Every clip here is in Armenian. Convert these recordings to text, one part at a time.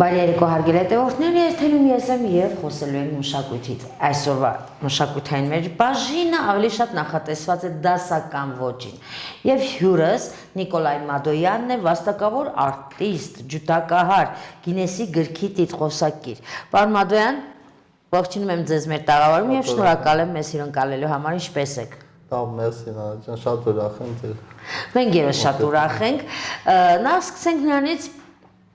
Բարի երեկո հարգելի հետևորդներ, երթելում ես եմ եւ խոսելու եմ մշակույթից։ Այսօրվա մշակութային մեր բաժինը ավելի շատ նախատեսված է դասական ոճին։ Եվ հյուրս Նիկոլայ Մադոյանն է, վաստակավոր արտիստ, ջութակահար, Գինեսի գրքի տիտղոսակիր։ Պարոն Մադոյան, ողջունում եմ ձեզ մեր տաղավարում եւ շնորհակալ եմ մեզ հյուրընկալելու համար, ինչպե՞ս եք։ Մերսի Նարեջան, շատ ուրախ եմ ձեր։ Մենք եւս շատ ուրախ ենք։ Նախ սկսենք նրանից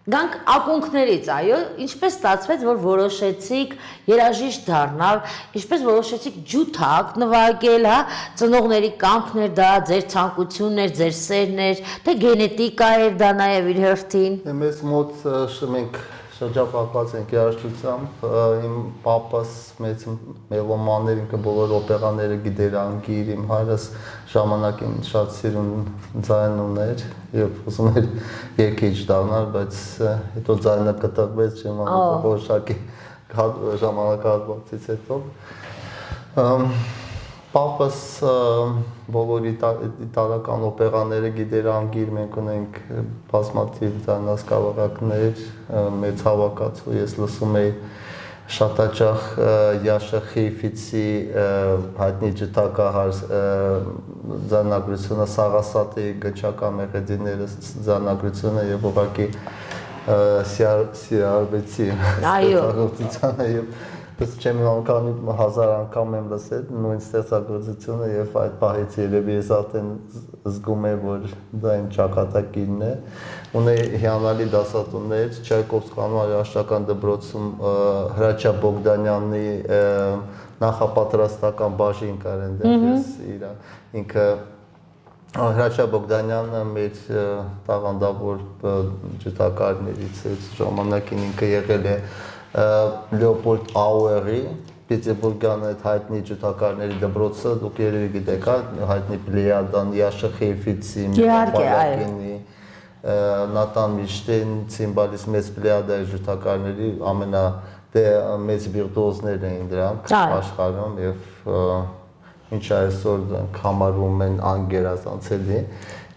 Գանք ակունքներից, այո, ինչպես ստացվեց, որ որոշեցիք երաժիշտ դառնալ, ինչպես որոշեցիք ջութակ նվագել, հա, ծնողների կամքն էր դա, ձեր ցանկությունն էր, ձեր սերն էր, թե գենետիկա էր դա նաև իր հերթին։ Մեզ մոտ մենք շրջապատված ենք երաժշտությամբ, իմ պապաս մեծ մելոման էր, ինքը բոլոր օպերաները գիտեր անգիր, իմ հայրս ժամանակին շատ սիրուն ձայն ուներ եւ ուզում էր երգիչ դառնալ, բայց հետո ձայնը կտրվեց որոշակի ժամանակահատվածից հետո։ Պապաս բոլոր իտալական օպերաները գիտեր անգիր, մենք ունենք բազմաթիվ ձայնասկավառակներ, մեծ հավաքածու, ես լսում էի շատ հաճախ Յաշա Խեյֆիցի հայտնի ջութակահար ձայնագրությունը, Սաղասատի գչական մեղեդիները ձայնագրությունը եւ ուղղակի սիրարվեցի ստեղծագործությանը եւ Ես չեմ անգամ 1000 անգամ եմ լսել նույն ստեղծագործությունը եւ այդ պահից երևի ես արդեն զգում եմ, որ դա իմ ճակատագիրն է։ Ունեի հիանալի դասատուներ Չայկովսկի երաժշտական դպրոցում Հրաչյա Բոգդանյանի նախապատրաստական բաժին կար այնտեղ ես ինքը Հրաչյա Բոգդանյանը մեր տաղանդավոր ջութակարներից է ժամանակին ինքը եղել է Լեոպոլդ Աուերի Պետերբուրգյան այդ հայտնի ջութակարների դպրոցը դուք երևի գիտեք, հայտնի Պլեյադան, Յաշա Խեյֆիցի, Պալակինի, Նատան Միլշտեյն, ցիմբալիստ մեծ Պլեյադայի ջութակարների ամենամեծ վիրտուոզներն էին դրանք աշխարհում եւ ինչ այսօր համարվում են անգերազանցելի։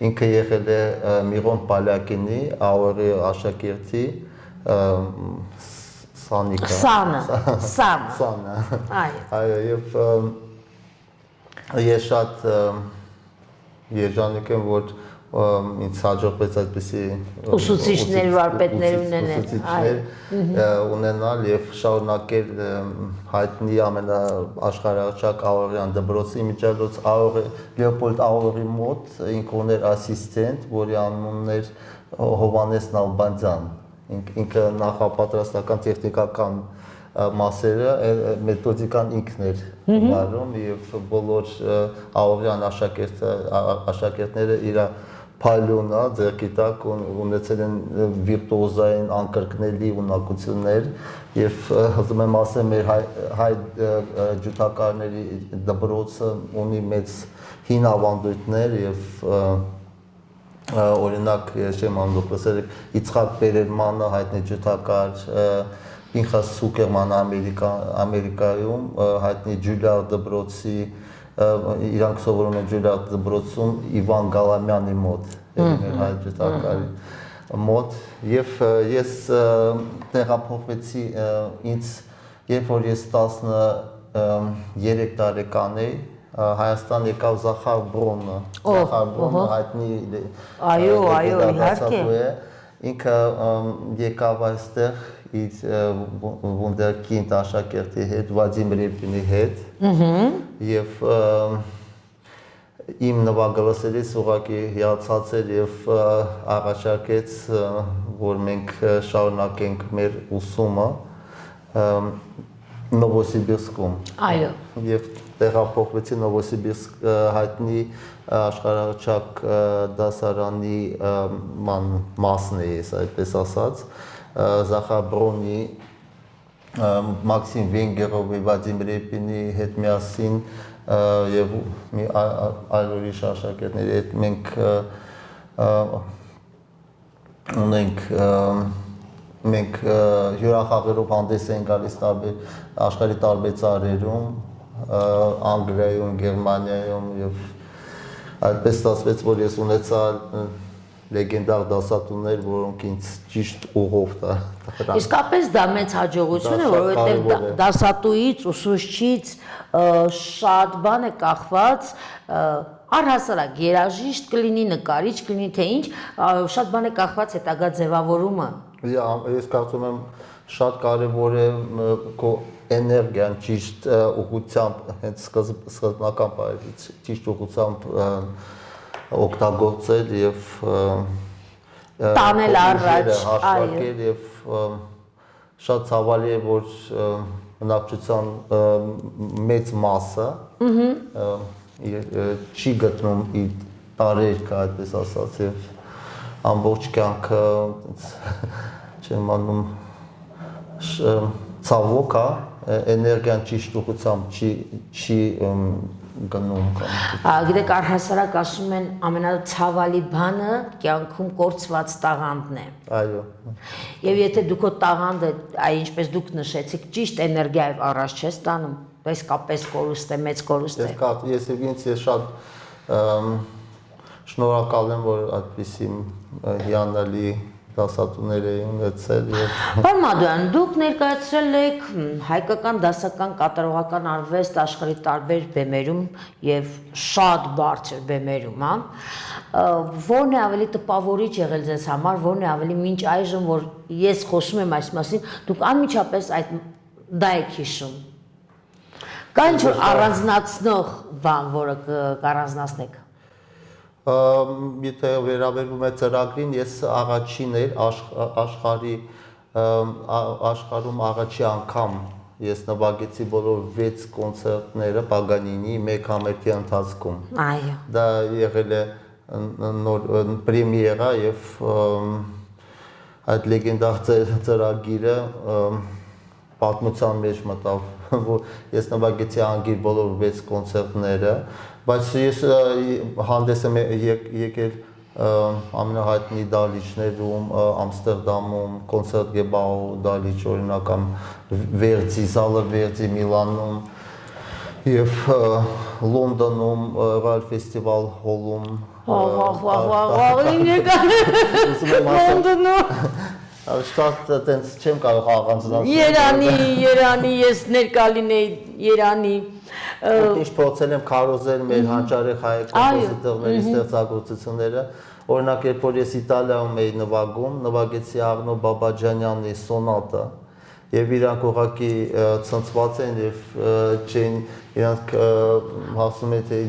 Ինքը եղել է Միրոն Պալակինի, Աուերի աշակերտի Սանը, այո, եւ ես շատ երջանիկ եմ, որ ինձ հաջողվեց այդպիսի ուսուցիչներ, վարպետներ ունենալ եւ շարունակել հայտնի ամենաաշխարհահռչակ Աուերյան դպրոցի իմիջիայլոց Լեոպոլդ Աուերի մոտ ինքը ուներ ասիստենտ, որի անունն էր Հովհաննես Նալբանդյան, ինքը նախապատրաստական տեխնիկական մասերը մեթոդիկան ինքն էր վարում եւ բոլոր Աուերյան աշակերտները իր փայլունը ձեռքի տակ ունեցել են վիրտուոզային անկրկնելի ունակություններ եւ ուզում եմ ասել մեր հայ ջութակարների դպրոցը ունի մեծ հին ավանդույթներ եւ օրինակ ես չեմ անդուք լսել Իցխակ Պերելմանը հայտնի ջութակար, Պինխաս Ցուկերմանը Ամերիկայում հայտնի Ջուլիար դպրոցի իրանք սովորում են Ջուլիար դպրոցում Իվան Գալամյանի մոտ, մեր հայ ջութակարի մոտ եւ ես տեղափոխվեցի ինձ երբ որ ես 13 տարեկան էի Հայաստան եկավ Զախար Բրոնը, հայտնի իհարկե ինքը եկավ այստեղ իր վունդերկինդ աշակերտի հետ, Վադիմ Ռեպինի հետ եւ իմ նվագը լսելիս ուղղակի հիացած էր եւ առաջարկեց, որ մենք շարունակենք մեր ուսումը Նովոսիբիրսկում։ Այո։ Եվ տեղափոխվեցի Նովոսիբիրսկ հայտնի աշխարհահռչակ դասարանի մասն է, ես այդպես ասած, Զախար Բրոնի, Մաքսիմ Վենգերովի, Վադիմ Ռեպինի հետ միասին եւ մի այլ ուրիշ աշակերտների հետ մենք ունենք մենք հյուրախաղերով հանդես են գալիս աշխարհի տարբեր ծառերում, Անգլիայում, Գերմանիայում եւ այդպես ստացվեց, որ ես ունեցա լեգենդար դասատուներ, որոնք ինձ ճիշտ ուղով Իսկապես դա մեծ հաջողություն է, որովհետև դասատուից, ուսուցչից շատ բան է կախված, առհասարակ երաժիշտ կլինի, նկարիչ կլինի, թե ինչ, շատ բան է կախված հետագա ձևավորումը։ Ես կարծում եմ շատ կարևոր է քո էներգիան ճիշտ ուղղությամբ, հենց սկզբնական բառից ճիշտ ուղղությամբ օգտագործել եւ տանել առաջ, հաշվարկել եւ շատ ցավալի է, որ բնակչության մեծ մասը չի գտնում իր տարերքը, այդպես ասած, եւ ամբողջ կյանքը չեմ անում ցավոք է, էներգիան ճիշտ ուղղությամբ չի գնում կամ։ Գիտեք, առհասարակ ասում են ամենացավալի բանը կյանքում կորցված տաղանդն է։ Այո։ Եվ եթե դուք քո տաղանդը, ինչպես դուք նշեցիք, ճիշտ էներգիայով առաջ չես տանում, դա իսկապես կորուստ է, մեծ կորուստ է։ Ես շատ շնորհակալ եմ, որ այդպիսի հիանալի դասատուներ էին ունեցել եւ Պարոն Մադոյան, դուք ներկայացրել եք հայկական դասական կատարողական արվեստ աշխարհի տարբեր բեմերում եւ շատ բարձր բեմերում, Որն է ավելի տպավորիչ եղել ձեզ համար, որն է ավելի մինչ այժմ, որ ես խոսում եմ այս մասին, դուք անմիջապես դա եք հիշում։ Կա ինչ-որ առանձնացնող բան, որը կառանձնացնեք։ Եթե վերաբերվում է ծրագրին, ես առաջին էր աշխարհում առաջի անգամ ես նվագեցի բոլոր 6 կոնցերտները Պագանինի մեկ համերգի ընթացքում։ Այո։ Դա եղել է նոր պրեմիերա եւ այդ լեգենդար ծրագիրը պատմության մեջ մտավ, որ ես նվագեցի անգիր բոլոր 6 կոնցերտները, բայց ես հանդես եմ եկել ամենահայտնի դահլիճներում, Ամստերդամում, Կոնցերտգեբաու դահլիճ, օրինակ Վերդի, Զալը Վերդի Միլանում եւ Լոնդոնում, Royal Festival Hall-ում։ Լոնդոնում։ Շատ տենց չեմ կարող առանձնացնել։ Երանի, ես ներկա լինեի, Երանի։ Ինչ փորձել եմ քարոզել մեր հանճարեղ հայ կոմպոզիտորների ստեղծագործությունները, օրինակ երբ որ ես Իտալիայում էի նվագում, նվագեցի Աղնո Բաբաջանյանի սոնատը, եւ իրանք ուղղակի ցնցված են եւ չեն իրանք հասնում են թե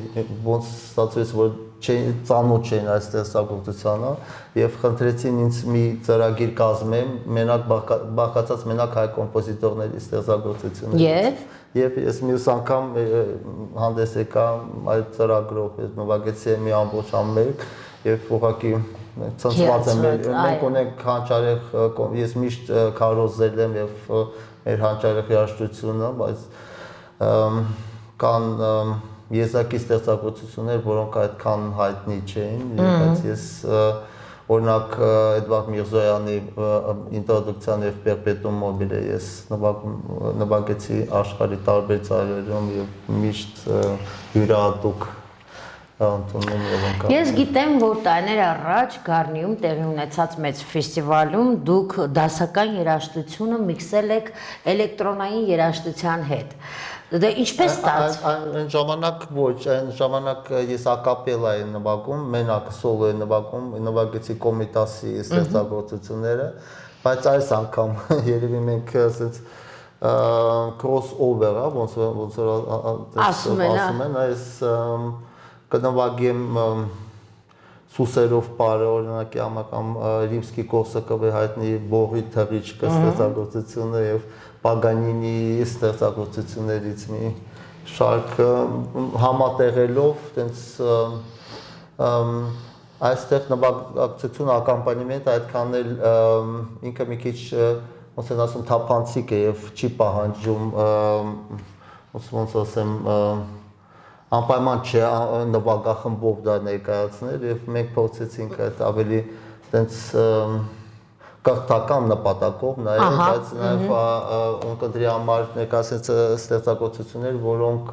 ոնց ստացվեց, որ ծանոթ չէին այս ստեղծագործությանը եւ խնդրեցին ինձ մի ծրագիր կազմեմ, մենակ բաղկացած մենակ հայ կոմպոզիտորների ստեղծագործություններից։ Եվ ես մյուս անգամ հանդես եկա այդ ծրագրով, ես նվագեցի մի ամբողջ համերգ եւ ուղղակի ցնցված եմ, մենք ունենք հանճարեղ, ես միշտ քարոզել եմ եւ մեր հանճարեղ երաժշտությունը, բայց կան եզակի ստեղծագործություններ, որոնք այդքան հայտնի չէին, բայց ես օրինակ Էդվարդ Միրզոյանի ինտրոդուկցիան եւ Պերպետուում մոբիլը ես նվագեցի աշխարհի տարբեր ծայրերում եւ միշտ յուրահատուկ ընդունում եւ ընկալում։ Ես գիտեմ, որ տարիներ առաջ Գառնիում տեղի ունեցած մեծ ֆեստիվալում դուք դասական երաժշտությունը միքսել եք էլեկտրոնային երաժշտության հետ։ Դա ինչպես ստաց։ Այն ժամանակ ոչ, այն ժամանակ ես ակապելա էի նվագում, մենակ սոլո էի նվագում, նվագեցի Կոմիտասի ստեղծագործությունները, բայց այս անգամ երևի մենք ասենց crossover-ա, ոնց որ ասում են, այս կնվագեմ Սուսերով պարը, օրինակ կամ Ռիմսկի Կորսակովի հայտնի Բողի թռիչքը ստեղծագործությունը եւ Պագանինի ստեղծագործություններից մի շարք համատեղելով, տենց այստեղ նվագակցություն ակամպանիմենտ այդքան էլ ինքը մի քիչ ոնց են ասում թափանցիկ է եւ չի պահանջում ոնց ասեմ անպայման չէ նվագախմբով դա ներկայացնել եւ մենք փորձեցինք այդ ավելի տենց կրթական նպատակով նաեւ, բայց նաեւ ունկնդրի համար ներկայացած ստեղծագործություններ, որոնք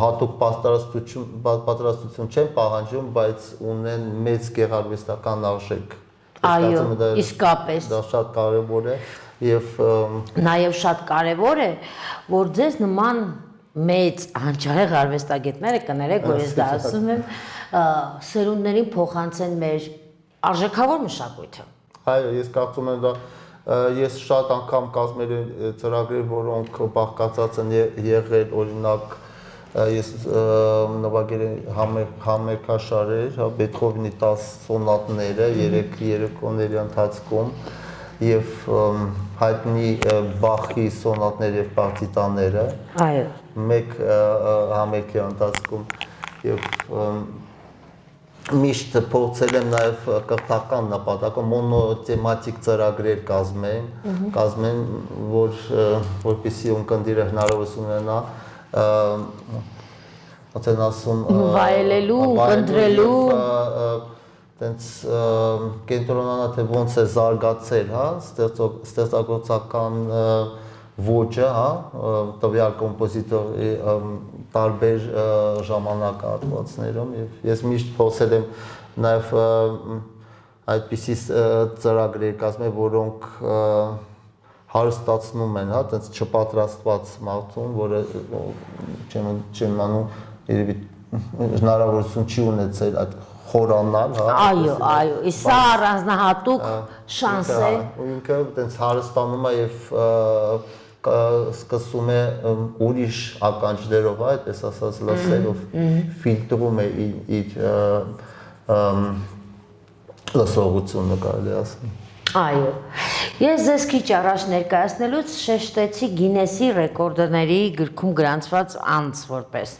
հատուկ պատրաստություն չեն պահանջում, բայց ունեն մեծ գեղարվեստական արժեք։ Այո, իսկապես։ Դա շատ կարևոր է եւ Նաև շատ կարևոր է, որ ձեզ նման մեծ հանճարեղ արվեստագետները կներեք, որ ես դա ասում եմ, սերունդներին փոխանցեն մեր արժեքավոր մշակույթը։ Այո, ես կարծում եմ դա ես շատ անգամ կազմել եմ ծրագրեր, որոնք բաղկացած են եղել, օրինակ ես նվագել եմ համերգաշարեր, Բեթհովենի 10 սոնատները 3 երեկոների ընթացքում եւ հայտնի Բախի սոնատներ եւ պարտիտաները Այո, մեկ համերգի ընթացքում եւ միշտ փորձել եմ նաև կրթական նպատակով մոնոթեմատիկ ծրագրեր կազմեմ, որպեսզի ունկնդիրը հնարավորություն ունենա ոնց ասում վայելելու, ընտրելու տենց կենտրոնանա թե ոնց է զարգացել, հա, ստեղծագործական ոճը, հա, տվյալ կոմպոզիտորի տարբեր ժամանակահատվածներում եւ ես միշտ փորձել եմ նաեւ այդպիսի ծրագրեր կազմել, որոնք հարստացնում են, հա, տենց չպատրաստված մարդուն, որը չեմ անում երևի հնարավորություն չի ունեցել այդ խորանալ, հա։ Այո, սա առանձնահատուկ շանս է։ Ու ինքը տենց հարստանում է եւ սկսում է ուրիշ ականջներով, այդպես ասած, լսելով ֆիլտրում է իր լսողությունը, կարելի ասել։ Այո։ Ես ձեզ քիչ առաջ ներկայացնելուց շեշտեցի Գինեսի ռեկորդների գրքում գրանցված անձ որպես։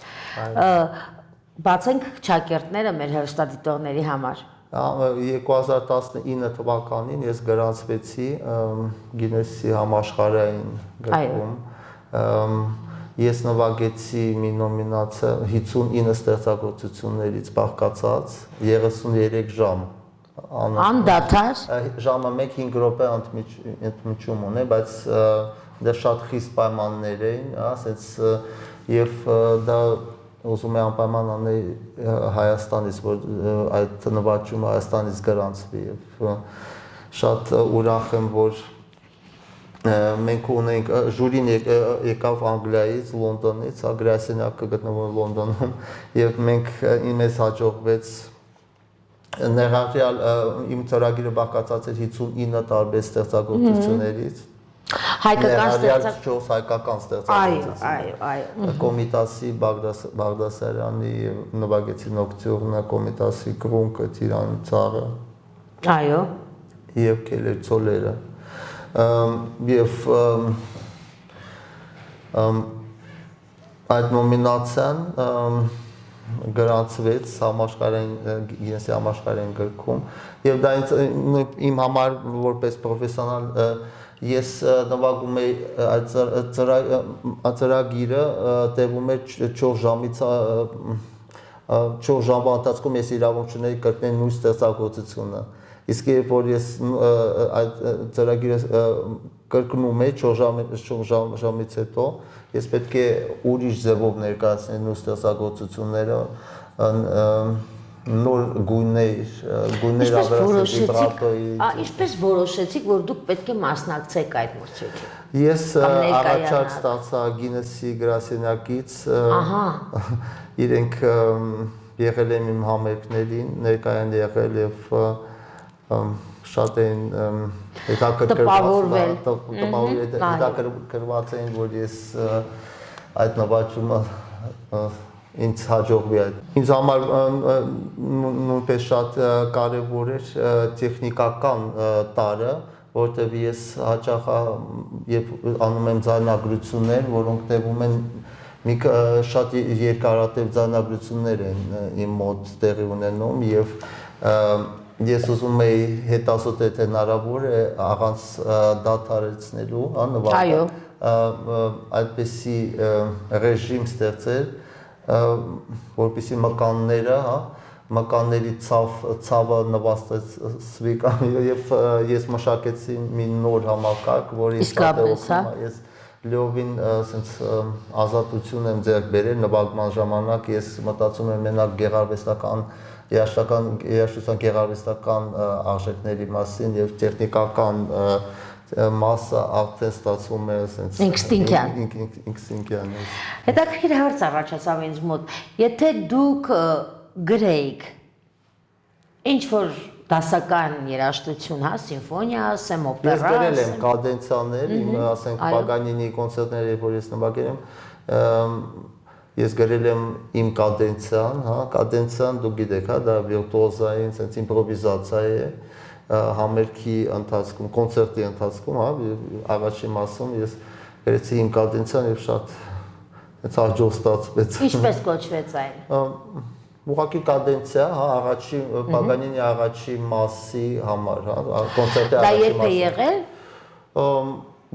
Բացենք ճակերտները մեր հեռուստադիտողների համար։ 2019 թվականին ես գրանցվեցի Գինեսի համաշխարհային գրքում։ Ես նվագեցի մի նոմինացիա 59 ստեղծագործություններից բաղկացած 33 ժամ։ Անդադար։ Ժամը 1-5 րոպե ընդմիջում ունի, բայց դա շատ խիստ պայմաններ էին, ասենց եւ դա ուզում եմ անպայման անել Հայաստանից, որ այդ նվաճումը Հայաստանից գրանցվի եւ շատ ուրախ եմ, որ մենք ունենք ժյուրին եկավ Անգլիայից, Լոնդոնից, գրասենյակը գտնվում է Լոնդոնում եւ մենք մեզ հաջողվեց ներառյալ իմ ծրագիրը բաղկացած էր 59 տարբեր ստեղծագործություններից Հայկական ստեղծագործություն, հայկական ստեղծագործություն։ Այո։ Կոմիտասի Բաղդասարյանի եւ նվագեցի Նոկտյուրնը, Կոմիտասի Կրունկը, Տիրանի ծառը։ Այո։ Եվ Քելերցոլերը։ Եվ այդ նոմինացիան գրանցվեց Գինեսի համաշխարհային գրքում եւ դա իմ համար որպես պրոֆեսիոնալ ես նվագում էի այդ ծրագիրը տևում էր 4 ժամից 4 ժամվա ընթացքում ես իրավունք չունեի կրկնել նույն ստեղծագործությունը իսկ երբ որ ես այդ ծրագիրը կրկնում էի 4 ժամից հետո ես պետք է ուրիշ ձևով ներկայացնել նույն ստեղծագործությունները նոր գույներ ավելացնել վիբրատոյի։ Ինչպես որոշեցիք, որ դուք պետք է մասնակցեք այդ մրցույթին։ Ես առաջարկ ստացա Գինեսի գրասենյակից, իրենք եղել են իմ համերգներին, ներկայ են եղել եւ շատ են հետաքրքրված էին, որ ես այդ նվաճումը ինձ հաջողվի այդ։ Ինձ համար նույնպես շատ կարևոր էր տեխնիկական տարը, որտեղ ես հաճախ երբ անում եմ ձայնագրություններ, որոնք տևում են շատ երկարատև ձայնագրություններ են իմ մոտ տեղի ունենում եւ ես ուզում էի հետազոտել թե հնարավոր է առանց դադարեցնելու, նվագել, այդպիսի ռեժիմ ստեղծել, որպեսզի մկանների ցավը նվաստեցվի եւ ես մշակեցի մի նոր համակարգ, որի շատ ես լիովին ասենց ազատություն եմ ձեռք բերել նվագման ժամանակ ես մտածում եմ մենակ գեղարվեստական երաժշտության գեղարվեստական արժեքների մասին եւ տեխնիկական մասը արդեն ստացվում է ասենց ինքստինքյան։ Հետաքրքիր հարց առաջացավ ինձ մոտ, եթե դուք գրեիք ինչ որ դասական երաժշտություն, հա, սիմֆոնիա ասեմ, օպերա ասեմ։ Ես գրել եմ կադենցիաներ, ասենք Պագանինի կոնցերտները, որ ես նվագել եմ, ես գրել եմ իմ կադենցիան, հա, կադենցիան դուք գիտեք, հա, դա վիրտուոզային, sense իմպրովիզացիա է, համերգի ընթացքում, կոնցերտի ընթացքում, հա, առաջին մասում ես գրեցի իմ կադենցիան եւ շատ հենց հաջող ստացվեց։ Ինչպես կոչվեց այն։ Ուղղակի կադենցիա, հա, առաջի Պագանինի առաջի մասի համար, հա, կոնցերտի առաջի մասը։ Դա երբ է եղել։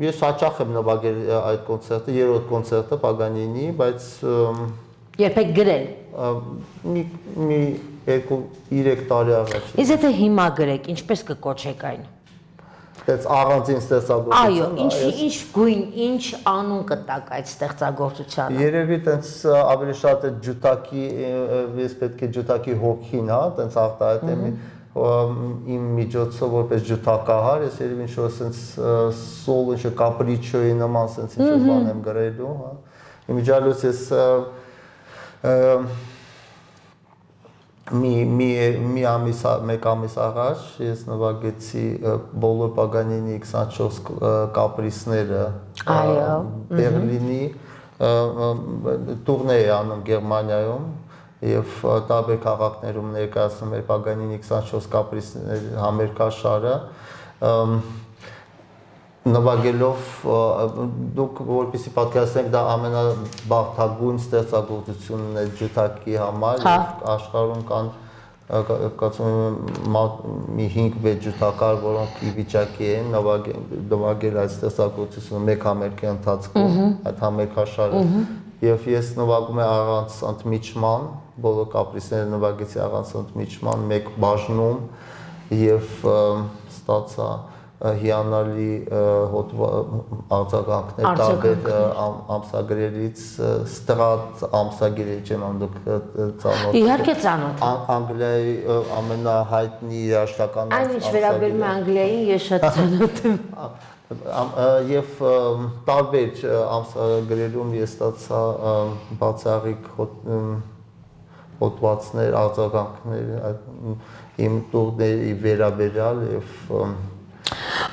Ես հաճախ եմ նվագել այդ կոնցերտը, երրորդ կոնցերտը Պագանինի, բայց երբ եք գրել։ Մի 2-3 տարի առաջ։ Իսկ եթե հիմա գրեք, ինչպես կկոչեք այն։ Դες առանձին ստեղծագործություն։ Այո, ինչ գույն, ինչ անուն կտակ այդ ստեղծագործությանը։ Երևի տենց ավելի շատ է ջութակի, ես պետք է ջութակի հոգին, հա, տենց արտահայտեմ իմ միջոցով որպես ջութակահար, ես երևի ինչ-որ սենց սոլ, ինչ-որ կապրիչոյի նման սենց ինչ-որ բան եմ գրելու, հա։ Իմիջիալոց ես մեկ ամիս առաջ ես նվագեցի բոլոր Պագանինի 24 կապրիսները Բերլինի տուրնե է անում Գերմանիայում եւ տարբեր քաղաքներում ներկայացնում էր Պագանինի 24 կապրիսներ համերգաշարը նվագելով դուք որպեսզի պատկերացնեք դա ամենաբարդագույն ստեղծագործությունն է ջութակի համար եւ աշխարհում կան մի 5-6 ջութակար որոնք ի վիճակի են նվագել այդ ստեղծագործությունը մեկ համերգի ընթացքում այդ համերգաշարը եւ ես նվագում եմ առանց ընդմիջման բոլոր կապրիսները նվագեցի առանց ընդմիջման մեկ բաժնում եւ ստացա հիանալի արձագանքներ տարբեր ամսագրերից ստրատ ամսագրերի չեմ անդուք ծանոթ Իհարկե ծանոթ Անգլիայի ամենահայտնի երաժշտական այն ինչ վերաբերում է Անգլիային ես շատ ծանոթ եմ եւ տարբեր ամսագրերում ես ստացա բացառիկ հոդվածներ արձագանքներ իմ տուրների վերաբերյալ եւ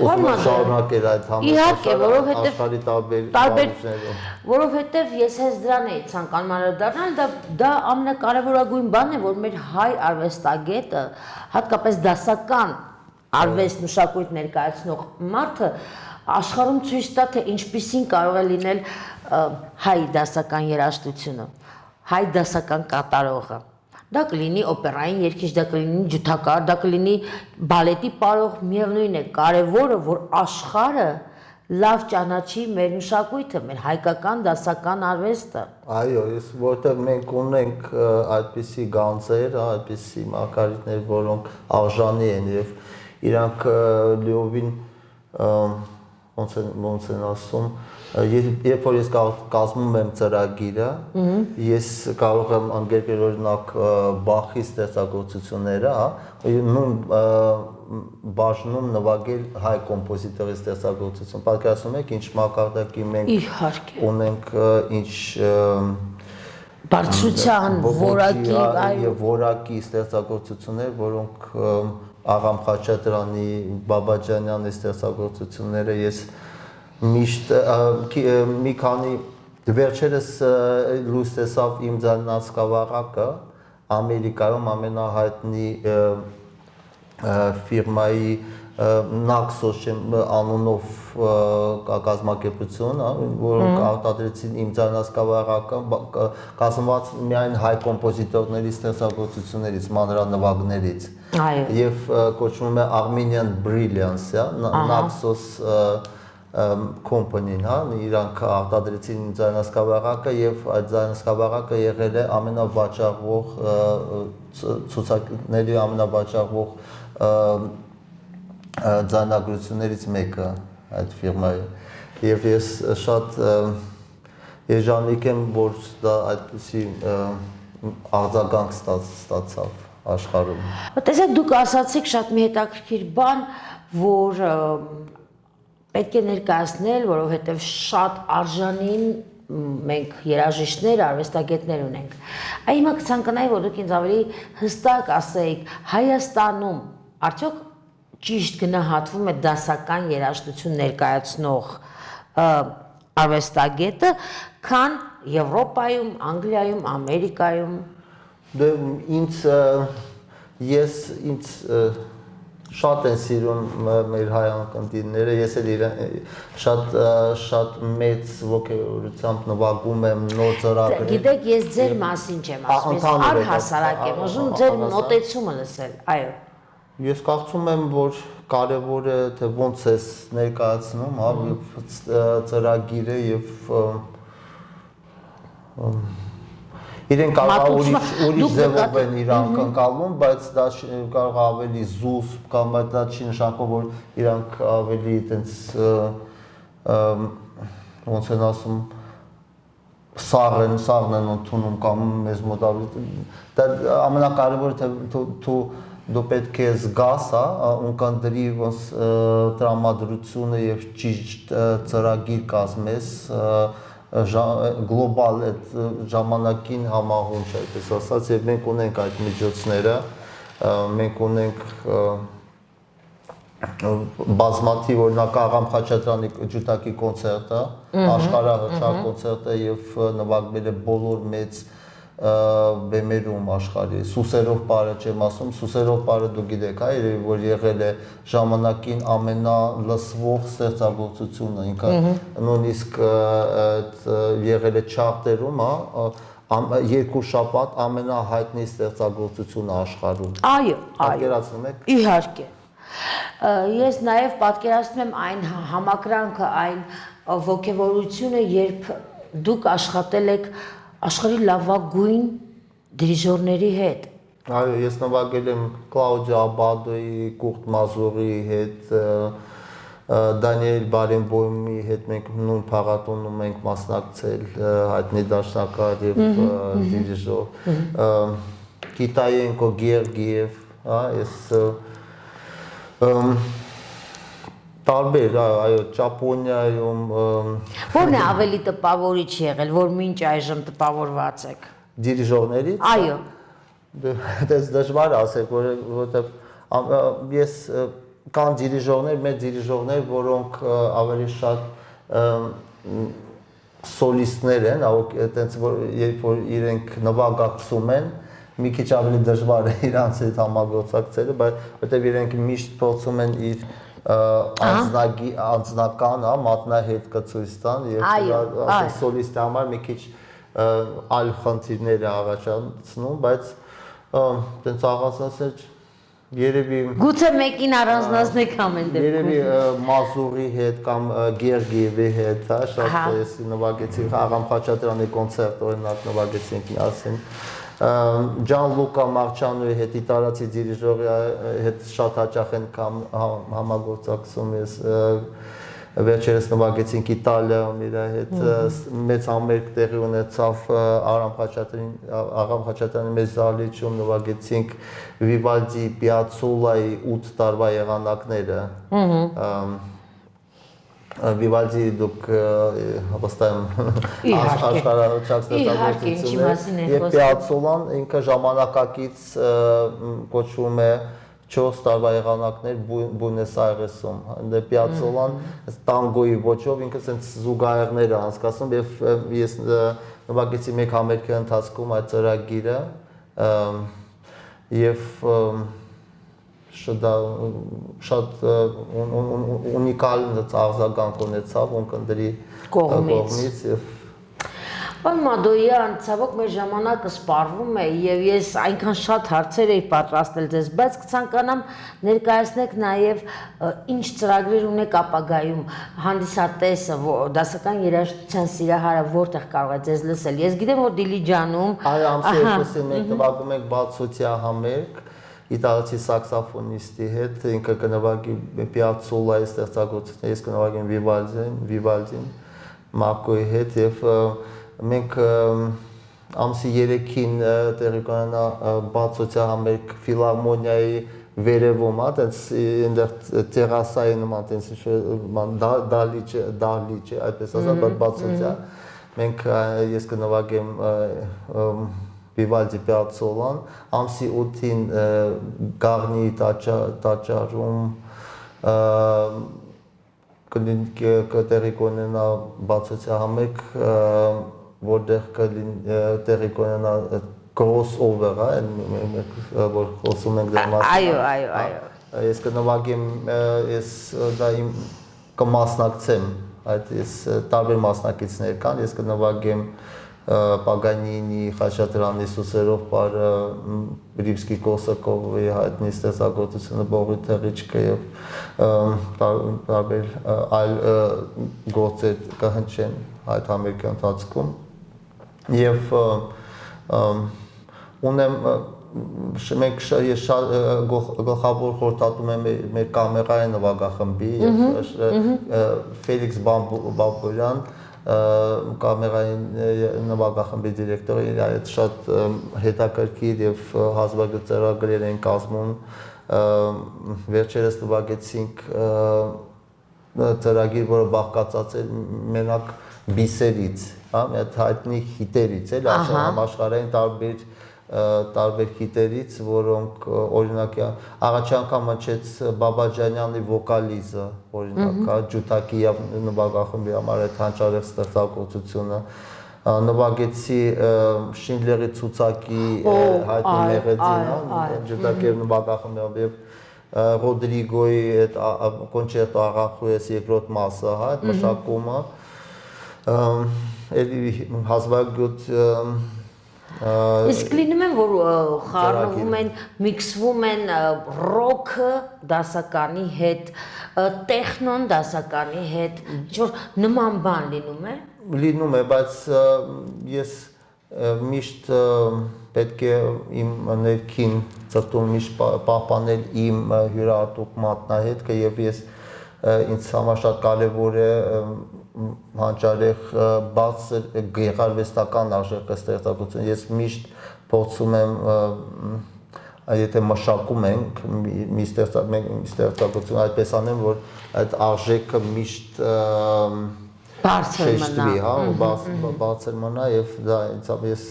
Ուզում եմ շարունակել այդ համերգաշարը աշխարհի տարբեր վայրերում։ Որովհետև ես հենց դրան էի ցանկանում անդրադառնալ, դա ամենակարևորագույն բանն է, որ մեր հայ արվեստագետը, հատկապես դասական արվեստ մշակույթ ներկայացնող մարդը աշխարհում ցույց տա, թե ինչպիսին կարող է լինել հայ դասական երաժշտությունը, հայ դասական կատարողը։ Դա կլինի օպերային երգիչ, դա կլինի ջութակար, դա կլինի բալետի պարող, միևնույն է, կարևորը, որ աշխարհը լավ ճանաչի մեր մշակույթը, մեր հայկական դասական արվեստը։ Այո, որտեղ մենք ունենք այդպիսի գանձեր, այդպիսի մակարդակներ, որոնք արժանի են եւ իրանք լիովին ոնց են ասում երբ որ ես կազմում եմ ծրագիրը, ես կարող եմ անգերկել օրինակ Բախի ստեղծագործությունները, նույն բաժնում նվագել հայ կոմպոզիտորի ստեղծագործություն։ Պատկերացնում եք ինչ մակարդակի մենք ունենք, ինչ բարձրության, որակի եւ որակի ստեղծագործություններ, որոնք Աղամ Խաչատրյանի, Բաբաջանյանի ստեղծագործությունները ես միշտ մի քանի վերջերս լույս տեսավ իմ ձայնասկավառակը Ամերիկայում ամենահայտնի ֆիրմայի Naxos անունով կազմակերպություն, որոնք արտադրեցին իմ ձայնասկավառակը կազմված միայն հայ կոմպոզիտորների ստեղծագործություններից, մանրանվագներից եւ կոչվում է Armenian Brilliance, Naxos company-ն, հա, իրանք արտադրեցին ձայնասկավառակը եւ այդ ձայնասկավառակը եղել է ամենավաճառվող ցուցակների ամենավաճառվող ձայնագրություններից մեկը այդ ֆիրմայի եւ ես շատ երջանիկ եմ որ դա այդպիսի արձագանք ստացավ աշխարհում։ Տեսեք, դուք ասացիք շատ մի հետաքրքիր բան, որ պետք է ներկայացնել, որովհետև շատ արժանին մենք երաժիշտներ, արվեստագետներ ունենք։ Հիմա կցանկանայի, որ դուք ինձ ավելի հստակ ասեիք, Հայաստանում արդյոք ճիշտ գնահատվում է դասական երաժշտություն ներկայացնող արվեստագետը, քան Եվրոպայում, Անգլիայում, Ամերիկայում։ Դե ինձ շատ են սիրում մեր հայ անկնդիրները, ես էլ շատ մեծ ոգևորությամբ նվագում եմ նոր ծրագրեր։ Գիտեք, ես ձեր մասին չեմ ասում, ես առհասարակ եմ ուզում ձեր մոտեցումը լսել, այո։ Ես կարծում եմ, որ կարևոր է թե ոնց ես ներկայացնում, ծրագիրը եւ իրենք կարող ուրիշ ձևով են իրանք ընկալում, բայց դա կարող ավելի զուս կամ դա չի նշանակում, որ իրանք ավելի այտենց ոնց են ասում սաղն են ընդունում կամ մեզ մոտ դա ամենակարևորը թե դու պետք է զգաս, ունկնդրի ոնց տրամադրությունը եւ ճիշտ ծրագիր կազմես գլոբալ այդ ժամանակին համահունչ այդպես ասած եւ մենք ունենք այդ միջոցները մենք ունենք բազմաթիվ օրինակ Աղամ Խաչատրյանի ջութակի կոնցերտը աշխարհահռչակ կոնցերտը եւ նվագվել է բոլոր մեծ բեմերում աշխարհի Սուսերով պարը չեմ ասում Սուսերով պարը դու գիտեք երևի որ եղել է ժամանակին ամենալսվող ստեղծագործությունը ինքը նույնիսկ եղել է չարտերում երկու շաբաթ ամենահայտնի ստեղծագործությունը աշխարհում այո պատկերացնում եք իհարկե ես նաև պատկերացնում եմ այն համակրանքը այն ոգևորությունը երբ դուք աշխատել եք աշխարհի լավագույն դիրիժորների հետ այո ես նվագել եմ Կլաուդիա Աբադոյի Կուրտ Մազուրի հետ Դանիել Բարենբոյմի հետ մենք նույն փառատոնում ենք մասնակցել հայտնի դաշնակահար եւ դիրիժոր Կիտայենկո Գերգիև ես տարբեր այո Ճապոնիայում Որն է ավելի տպավորիչ եղել որ մինչ այժմ տպավորված եք դիրիժորներից այո դες դժվար ասեք որովհետեւ ես կան դիրիժորներ մեծ դիրիժորներ որոնք ավելի շատ սոլիստներ են այտենց որ երբ որ իրենք նվագակցում են մի քիչ ավելի դժվար է իրանց հետ համագործակցելը բայց որտեւ իրենք միշտ փորձում են իր անձնական մատնահետքը ցույց տան եւ սոլիստի համար մի քիչ այլ խնդիրներ է առաջացնում բայց տենց առանձնացնել երևի գուցե մեկին առանձնացնեք ամեն դեպքում երևի Մազուրի հետ կամ Գերգիևի հետ շատ ես նվագեցի Աղամ Խաչատրյանի կոնցերտ օրինակ նվագեցինք միասին Ջան Լուկա Մարչանոյի հետ իտալացի դիրիժորի հետ շատ հաճախ են համագործակցում ես վերջերս նվագեցինք Իտալիայում իր հետ մեծ համերգ տեղի ունեցավ Աղամ Խաչատրյանի մեծ զալիչում նվագեցինք Վիվալդի Պիացոլայի 8 տարվա եղանակները Վիվալդի դուք վստահ աշխարհահռչակ ստեղծագործություն է եւ Պիացոլան ինքը ժամանակակից կոչվում է 4 տարվա եղանակներ Բուենոս Այրեսում դե Պիացոլան տանգոյի ոճով ինքը sense զուգահեռներ է անցկացնում եւ ես նվագեցի մեկ համերգի ընթացքում այդ ծրագիրը եւ շատ ունիկալ արձագանք ունեցավ ունկնդրի կողմից եւ Պարոն Մադոյան, ցավոք մեր ժամանակը սպառվում է եւ ես այնքան շատ հարցեր էի պատրաստել ձեզ, բայց կցանկանամ ներկայացնեք նաեւ ինչ ծրագրեր ունեք ապագայում, հանդիսատեսը, դասական երաժշտության սիրահարը որտեղ կարող է ձեզ լսել։ Ես գիտեմ, որ Դիլիջանում այո, ամսի 2-ին մենք նվագում ենք բացօթյա համերգ իտալացի սաքսոֆոնիստի հետ, ինքը կնվագի Պիացոլայի ստեղծագործությունը, ես կնվագեմ Վիվալդին, Մարկոյի հետ եւ մենք ամսի 3-ին տեղի կունենա բացօթյա համերգ ֆիլհարմոնիայի վերևում, այդպես այնտեղ տերասայի նման տենց դահլիճ է, այդպես ասած, բացօթյա։ Մենք ես կնվագեմ Vivaldi Piazzolla-ն, ամսի 8-ին Գառնիի տաճարում կտեղի կունենա բացօթյա համերգ, որտեղ տեղի կունենա crossover-ը, որ խոսում ենք դրա մասին։ Այո։ Ես կնվագեմ, ես դա իմ կմասնակցեմ, այդ ես տարբեր մասնակիցներ կան, ես կնվագեմ Պագանինի, Խաչատրյանի Սուսերով պարը, Րիմսկի-Կորսակովի հայտնի ստեղծագործությունը Բողի թռիչքը եւ տարբեր այլ գործեր կհնչեն այդ համերգի ընթացքում եւ ունեմ մենք ես գլխավոր խորհրդատում եմ մեր կամերային նվագախմբի Ֆելիքս Բաբուրյան կամերային նվագախմբի դիրեկտորը իր այդ շատ հետաքրքիր եւ հազվագյուտ ծրագրեր են կազմում վերջերս նվագեցինք ծրագիր, որը բաղկացած է մենակ բիսերից, հա, այդ հայտնի հիտերից, էլ համաշխարհային տարբեր հիտերից, որոնք օրինակ առաջի անգամ հնչեց Բաբաջանյանի վոկալիզը, օրինակ, հա, Ջութակի նվագախմբի համար այդ հանճարեղ ստեղծագործությունը, նվագեցի Շինդլերի ցուցակի հայտնի մեղեդին, Ջութակի նվագախմբի եւ Ռոդրիգոյի այդ կոնցերտո Առանխույս երկրորդ մասը, հա, այդ մշակումը, էլի հազվագյուտ Իսկ լինում են, որ խառնվում են, միքսվում են ռոքը դասականի հետ, տեխնոն դասականի հետ, ինչ-որ նման բան լինում է։ Լինում է, բայց ես միշտ պետք է իմ ներքին ծրտում միշտ պահպանել իմ յուրահատուկ մատնահետքը եւ ես ինձ համար շատ կարեւոր է հանճարեղ բարձր գեղարվեստական արժեքը ստեղծագործություն։ Ես միշտ փորձում եմ, եթե մշակում ենք մի ստեղծագործություն, այդպես անեմ, որ այդ արժեքը միշտ բարձր մնա, բարձր մնա եւ դա ես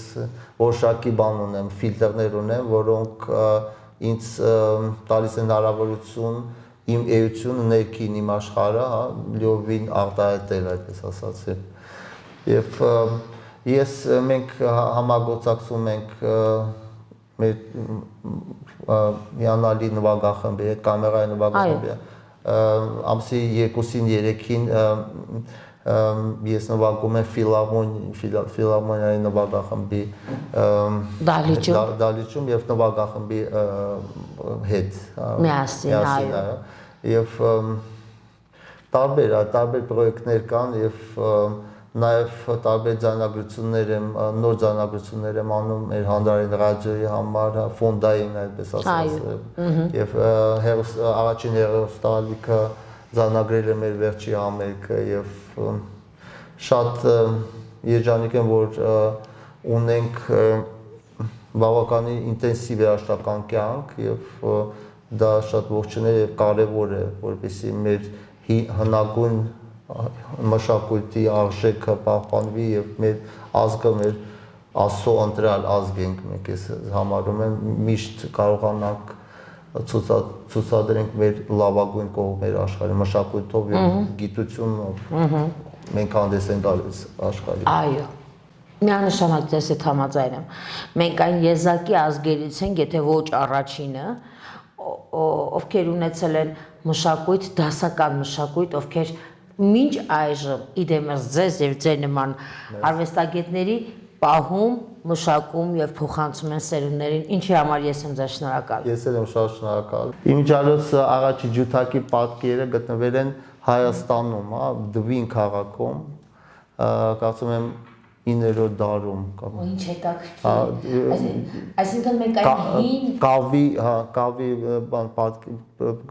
որոշակի բան ունեմ, ֆիլտրներ ունեմ, որոնք ինձ տալիս են հնարավորություն իմ էությունը ներքին իմ աշխարհը, հա, լիովին արտահայտել, այդպես ասած։ Եվ ես մենք համագործակցում ենք մեր հիանալի նվագախմբի հետ, կամերային նվագախմբի, ամսի 2-ին 3-ին ես նվագում եմ ֆիլհարմոնիայի նվագախմբի դահլիճում եւ նվագախմբի հետ միասին, այո, եւ տարբեր պրոյեկտներ կան եւ նաեւ տարբեր ձայնագրություններ եմ, նոր ձայնագրություններ եմ անում մեր հանրային ռադիոյի համար, ֆոնդային այդպես ասած եւ առաջին հերոստալիքը ձայնագրել եմ մեր վերջի համերգը եւ շատ երջանիկ եմ, որ ունենք բավականին ինտենսիվ երաժշտական կյանք եւ դա շատ ողջունել եւ կարեւոր է, որպեսզի մեր հնագույն մշակույթի արժեքը պահպանվի եւ մեր ազգը մեր Աստծո ընտրյալ ազգ ենք, մենք ես համարում եմ, միշտ կարողանանք ցուցադրենք մեր լավագույն կողմերը աշխարհի մշակույթով եւ գիտությունով մենք հանդես ենք գալիս աշխարհին։ Այո։ Միանշանակ ձեզ հետ համաձայն եմ։ Մենք այն եզակի ազգերից ենք, եթե ոչ առաջինը, ովքեր ունեցել են մշակույթ, դասական մշակույթ, ովքեր մինչ այժմ իդեմս ձեզ եւ ձեր նման արվեստագետների պահում, մշակում եւ փոխանցում են սերունդներին, ինչի համար ես եմ ձեզ շնորհակալ։ Ես եմ շատ շնորհակալ։ Իմիջիալոց առաջի ջութակի պատկերը գտնվել են Հայաստանում, հա, Դվին քաղաքում, կարծում եմ 9-րդ դարում կամ ինչ հետաքրքիր։ Այսինքն մենք այն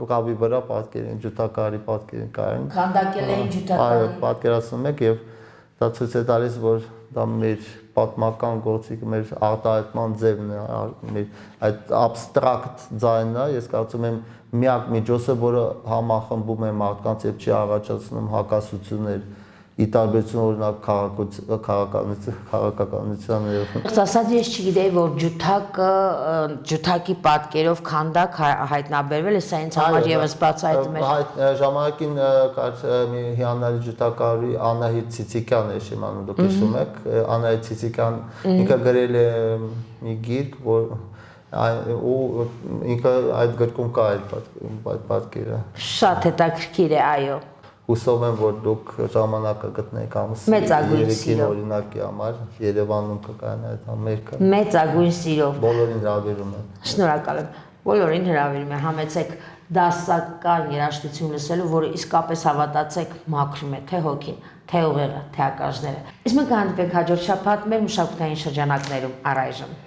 կավի վրա պատկեր են, ջութակարի պատկեր են կային։ Քանդակել էին ջութակարի։ Այո, պատկերացնում եք եւ դա ցույց է տալիս, որ դա մեր պատմական գործիքը, մեր արտահայտման ձևն է, մեր այդ abstract ձայնը, ես կարծում եմ միակ միջոցը, որը համախմբում է մարդկանց եւ չի առաջացնում հակասություններ, ի տարբերություն օրինակ քաղաքականության եւ Ասած ես չգիտեի, որ ջութակի պատկերով քանդակ հայտնաբերվել է, սա ինձ համար եւս բացահայտում է։ Ժամանակին մի հիանալի ջութակարի Անահիտ Ցիցիկյանն է շեմանում, դուք հիշում եք, Անահիտ Ցիցիկյան ինքը գրել է մի գիրք, որ ու ինքը այդ գրքում կա այդ պատկերը։ Շատ հետաքրքիր է, այո։ Հուսով եմ, որ դուք ժամանակը գտնեք Մեծագույն սիրով օրինակի համար Երևանում կկայանա այդ համերգը։ Մեծագույն սիրով։ Բոլորին հրավիրում եմ։ Շնորհակալ եմ։ Բոլորին հրավիրում եմ, համեցեք դասական երաժշտություն լսելու, որը իսկապես հավատացեք մաքրում է թե հոգին, թե ուղեղը, թե ակաժները։ Իսկ մենք կհանդիպենք հաջորդ շաբաթ մեր մշակութային շրջանակներում առայժմ։